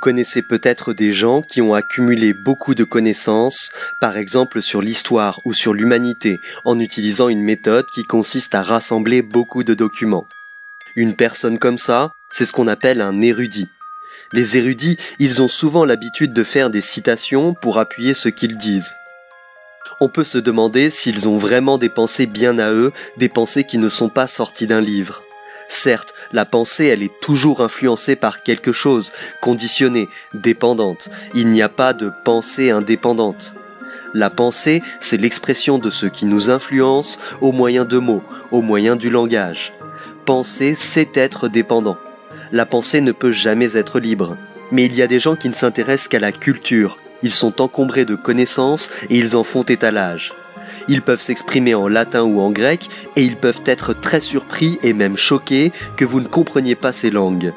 connaissez peut-être des gens qui ont accumulé beaucoup de connaissances, par exemple sur l'histoire ou sur l'humanité, en utilisant une méthode qui consiste à rassembler beaucoup de documents. Une personne comme ça, c'est ce qu'on appelle un érudit. Les érudits, ils ont souvent l'habitude de faire des citations pour appuyer ce qu'ils disent. On peut se demander s'ils ont vraiment des pensées bien à eux, des pensées qui ne sont pas sorties d'un livre. Certes, la pensée, elle est toujours influencée par quelque chose, conditionnée, dépendante. Il n'y a pas de pensée indépendante. La pensée, c'est l'expression de ce qui nous influence au moyen de mots, au moyen du langage. Penser, c'est être dépendant. La pensée ne peut jamais être libre. Mais il y a des gens qui ne s'intéressent qu'à la culture. Ils sont encombrés de connaissances et ils en font étalage. Ils peuvent s'exprimer en latin ou en grec et ils peuvent être très surpris et même choqués que vous ne compreniez pas ces langues.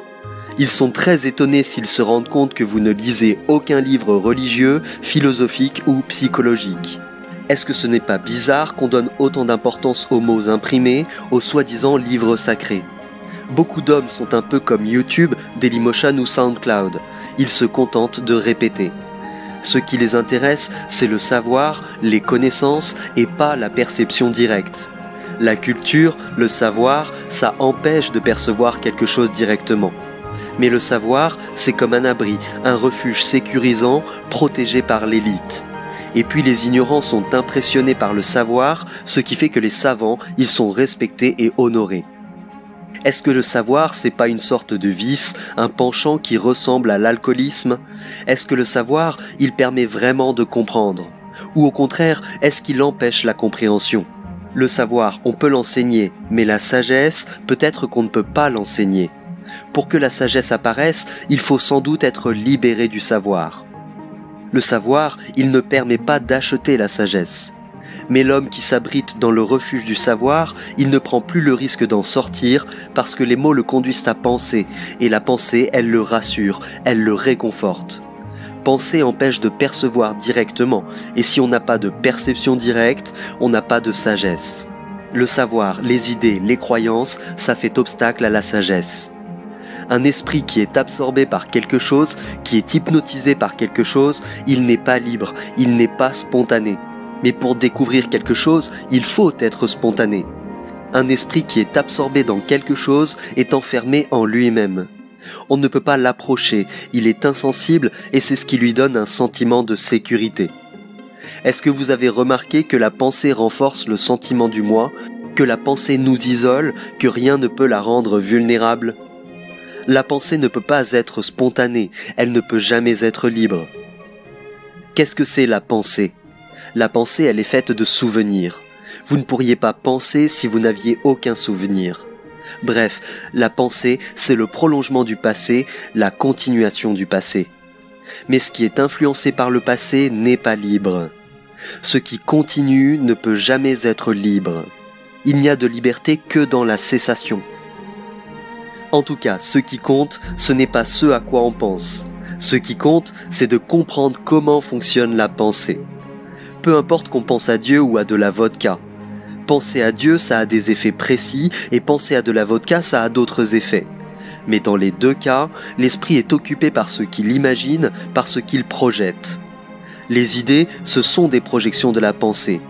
Ils sont très étonnés s'ils se rendent compte que vous ne lisez aucun livre religieux, philosophique ou psychologique. Est-ce que ce n'est pas bizarre qu'on donne autant d'importance aux mots imprimés, aux soi-disant livres sacrés ? Beaucoup d'hommes sont un peu comme YouTube, Dailymotion ou SoundCloud. Ils se contentent de répéter. Ce qui les intéresse, c'est le savoir, les connaissances et pas la perception directe. La culture, le savoir, ça empêche de percevoir quelque chose directement. Mais le savoir, c'est comme un abri, un refuge sécurisant, protégé par l'élite. Et puis les ignorants sont impressionnés par le savoir, ce qui fait que les savants, ils sont respectés et honorés. Est-ce que le savoir, c'est pas une sorte de vice, un penchant qui ressemble à l'alcoolisme ? Est-ce que le savoir, il permet vraiment de comprendre ? Ou au contraire, est-ce qu'il empêche la compréhension ? Le savoir, on peut l'enseigner, mais la sagesse, peut-être qu'on ne peut pas l'enseigner. Pour que la sagesse apparaisse, il faut sans doute être libéré du savoir. Le savoir, il ne permet pas d'acheter la sagesse. Mais l'homme qui s'abrite dans le refuge du savoir, il ne prend plus le risque d'en sortir parce que les mots le conduisent à penser, et la pensée, elle le rassure, elle le réconforte. Penser empêche de percevoir directement, et si on n'a pas de perception directe, on n'a pas de sagesse. Le savoir, les idées, les croyances, ça fait obstacle à la sagesse. Un esprit qui est absorbé par quelque chose, qui est hypnotisé par quelque chose, il n'est pas libre, il n'est pas spontané. Mais pour découvrir quelque chose, il faut être spontané. Un esprit qui est absorbé dans quelque chose est enfermé en lui-même. On ne peut pas l'approcher, il est insensible et c'est ce qui lui donne un sentiment de sécurité. Est-ce que vous avez remarqué que la pensée renforce le sentiment du moi, que la pensée nous isole, que rien ne peut la rendre vulnérable ? La pensée ne peut pas être spontanée, elle ne peut jamais être libre. Qu'est-ce que c'est la pensée ? La pensée, elle est faite de souvenirs. Vous ne pourriez pas penser si vous n'aviez aucun souvenir. Bref, la pensée, c'est le prolongement du passé, la continuation du passé. Mais ce qui est influencé par le passé n'est pas libre. Ce qui continue ne peut jamais être libre. Il n'y a de liberté que dans la cessation. En tout cas, ce qui compte, ce n'est pas ce à quoi on pense. Ce qui compte, c'est de comprendre comment fonctionne la pensée. Peu importe qu'on pense à Dieu ou à de la vodka. Penser à Dieu, ça a des effets précis, et penser à de la vodka, ça a d'autres effets. Mais dans les deux cas, l'esprit est occupé par ce qu'il imagine, par ce qu'il projette. Les idées, ce sont des projections de la pensée.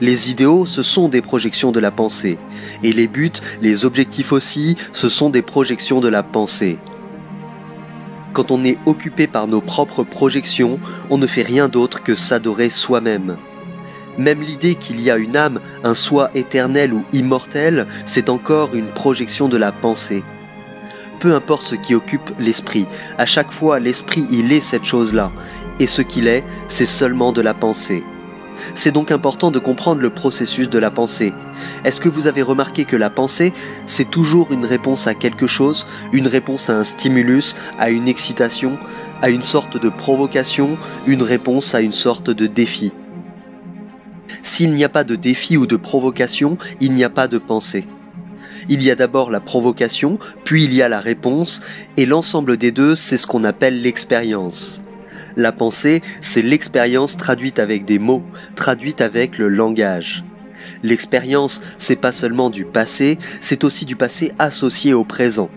Les idéaux, ce sont des projections de la pensée. Et les buts, les objectifs aussi, ce sont des projections de la pensée. Quand on est occupé par nos propres projections, on ne fait rien d'autre que s'adorer soi-même. Même l'idée qu'il y a une âme, un soi éternel ou immortel, c'est encore une projection de la pensée. Peu importe ce qui occupe l'esprit, à chaque fois l'esprit il est cette chose-là, et ce qu'il est, c'est seulement de la pensée. C'est donc important de comprendre le processus de la pensée. Est-ce que vous avez remarqué que la pensée, c'est toujours une réponse à quelque chose, une réponse à un stimulus, à une excitation, à une sorte de provocation, une réponse à une sorte de défi. S'il n'y a pas de défi ou de provocation, il n'y a pas de pensée. Il y a d'abord la provocation, puis il y a la réponse, et l'ensemble des deux, c'est ce qu'on appelle l'expérience. La pensée, c'est l'expérience traduite avec des mots, traduite avec le langage. L'expérience, c'est pas seulement du passé, c'est aussi du passé associé au présent.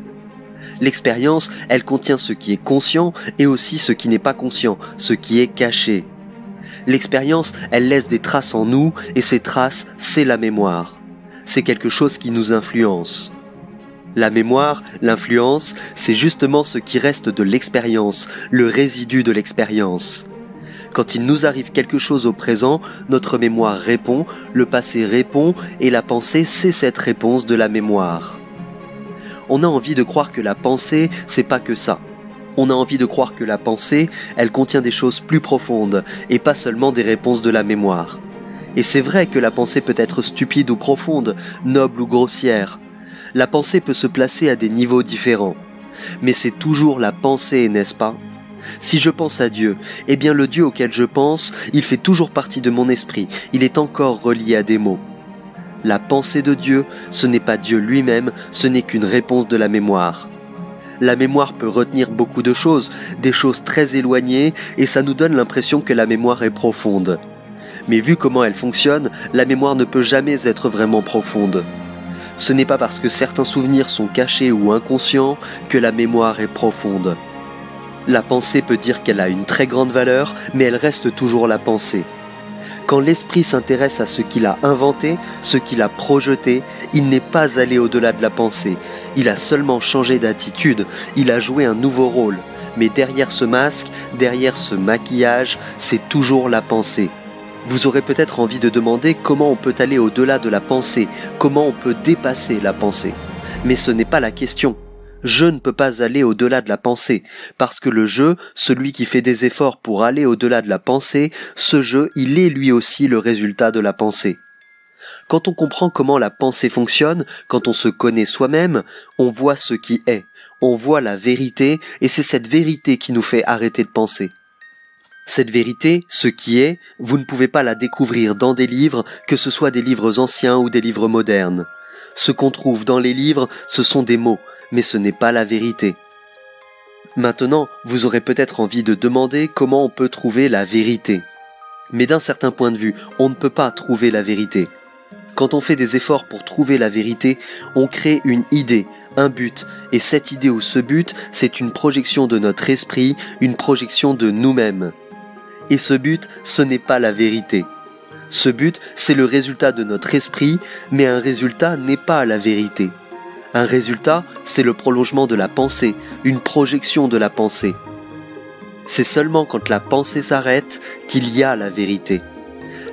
L'expérience, elle contient ce qui est conscient et aussi ce qui n'est pas conscient, ce qui est caché. L'expérience, elle laisse des traces en nous et ces traces, c'est la mémoire. C'est quelque chose qui nous influence. La mémoire, l'influence, c'est justement ce qui reste de l'expérience, le résidu de l'expérience. Quand il nous arrive quelque chose au présent, notre mémoire répond, le passé répond et la pensée, c'est cette réponse de la mémoire. On a envie de croire que la pensée, c'est pas que ça. On a envie de croire que la pensée, elle contient des choses plus profondes et pas seulement des réponses de la mémoire. Et c'est vrai que la pensée peut être stupide ou profonde, noble ou grossière. La pensée peut se placer à des niveaux différents. Mais c'est toujours la pensée, n'est-ce pas ? Si je pense à Dieu, eh bien le Dieu auquel je pense, il fait toujours partie de mon esprit, il est encore relié à des mots. La pensée de Dieu, ce n'est pas Dieu lui-même, ce n'est qu'une réponse de la mémoire. La mémoire peut retenir beaucoup de choses, des choses très éloignées, et ça nous donne l'impression que la mémoire est profonde. Mais vu comment elle fonctionne, la mémoire ne peut jamais être vraiment profonde. Ce n'est pas parce que certains souvenirs sont cachés ou inconscients que la mémoire est profonde. La pensée peut dire qu'elle a une très grande valeur, mais elle reste toujours la pensée. Quand l'esprit s'intéresse à ce qu'il a inventé, ce qu'il a projeté, il n'est pas allé au-delà de la pensée. Il a seulement changé d'attitude, il a joué un nouveau rôle. Mais derrière ce masque, derrière ce maquillage, c'est toujours la pensée. Vous aurez peut-être envie de demander comment on peut aller au-delà de la pensée, comment on peut dépasser la pensée. Mais ce n'est pas la question. Je ne peux pas aller au-delà de la pensée, parce que le jeu, celui qui fait des efforts pour aller au-delà de la pensée, ce jeu, il est lui aussi le résultat de la pensée. Quand on comprend comment la pensée fonctionne, quand on se connaît soi-même, on voit ce qui est, on voit la vérité, et c'est cette vérité qui nous fait arrêter de penser. Cette vérité, ce qui est, vous ne pouvez pas la découvrir dans des livres, que ce soit des livres anciens ou des livres modernes. Ce qu'on trouve dans les livres, ce sont des mots, mais ce n'est pas la vérité. Maintenant, vous aurez peut-être envie de demander comment on peut trouver la vérité. Mais d'un certain point de vue, on ne peut pas trouver la vérité. Quand on fait des efforts pour trouver la vérité, on crée une idée, un but, et cette idée ou ce but, c'est une projection de notre esprit, une projection de nous-mêmes. Et ce but, ce n'est pas la vérité. Ce but, c'est le résultat de notre esprit, mais un résultat n'est pas la vérité. Un résultat, c'est le prolongement de la pensée, une projection de la pensée. C'est seulement quand la pensée s'arrête qu'il y a la vérité.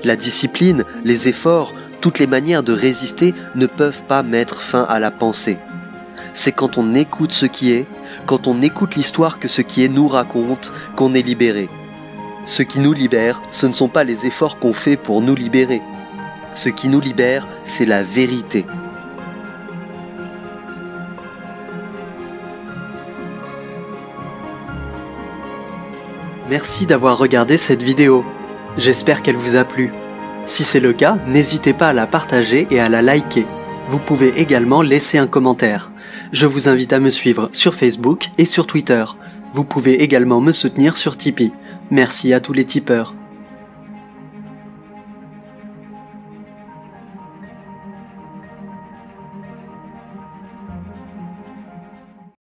La discipline, les efforts, toutes les manières de résister ne peuvent pas mettre fin à la pensée. C'est quand on écoute ce qui est, quand on écoute l'histoire que ce qui est nous raconte, qu'on est libéré. Ce qui nous libère, ce ne sont pas les efforts qu'on fait pour nous libérer. Ce qui nous libère, c'est la vérité. Merci d'avoir regardé cette vidéo. J'espère qu'elle vous a plu. Si c'est le cas, n'hésitez pas à la partager et à la liker. Vous pouvez également laisser un commentaire. Je vous invite à me suivre sur Facebook et sur Twitter. Vous pouvez également me soutenir sur Tipeee. Merci à tous les tipeurs.